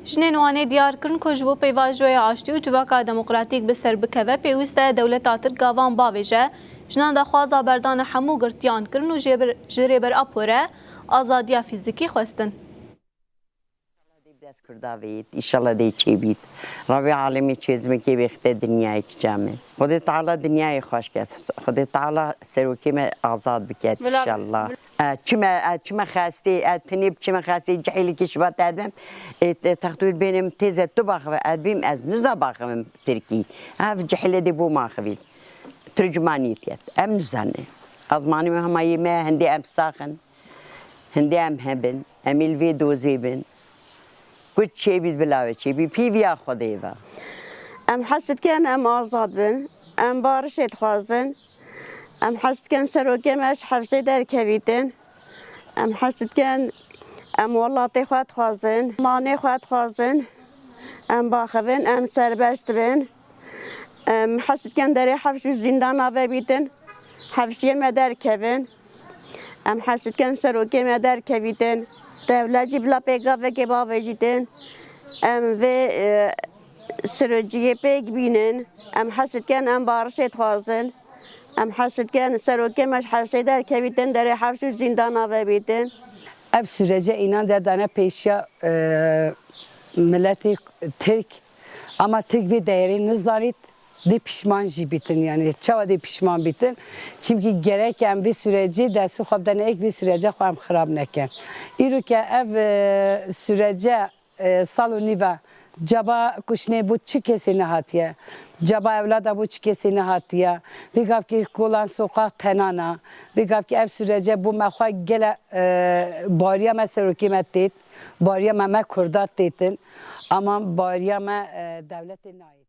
جنین وانه دیار کرن که جبو پیواجوی آشتی و جواکا دموکراتیک بسر بکوه پیوسته دولت آتر گاوان باویجه جنان دا خوازا بردان همو گرتیان کرن و جریبر اپوره آزادیا فیزیکی خواستن. دست کرداوید ایشالله دی چی بید ربی عالمی چیزمی که بخته دنیای کجامه خدا تعالی دنیای خوش کرد خدا تعالی سروکیم آزاد بکرد ایشالله چما خاستی تنیب چما خاستی جحیلی کشبات ادم تختویر بینم تیزه تو باخوه ادبیم از نزا باخوه ترکی هف جحیلی دی بو ماخوید ترجمانیتیت ام نزانه ازمانی همایی ما هندی ام ساخن هندی ام هبن امیل وی دوزی بن كنت شيء بلاوي شيء بيفيا خديبة. حسيت كان آزاد بن بارش يتخازن حسيت كان سروكي ماش حفظي دار كبيتن حسيت كان والله خوات خازن ماني خوات خازن باخفن سربست بن حسيت كان داري حفظ زندان آوه بيتن حفظي مدار كبن حسيت كان سروكي مدار كبيتن devleti bile PKK gibi avcıdan, ve sürücüye pek binin, hasıtken barış etkhazın, hasıtken sürücüye hasıder keviten deri hafşu zindana ve biten. Ev sürece inan dedane peşya milleti Türk, ama Türk ve değerini zannet. De pişman bitin yani çava de pişman bitin çünkü gereken bir süreci dersi xabdan ek bir sürece xam xarab neken İro ki ev sürece saloni ve caba kuşne bu çikesine hatiye caba evlada bu çikesine hatiye bir gaf ki kolan sokak tenana bir gaf ki ev sürece bu mekha gele bariya mesela hükümet det bariya meme kurdat detin ama bariya me devletin ait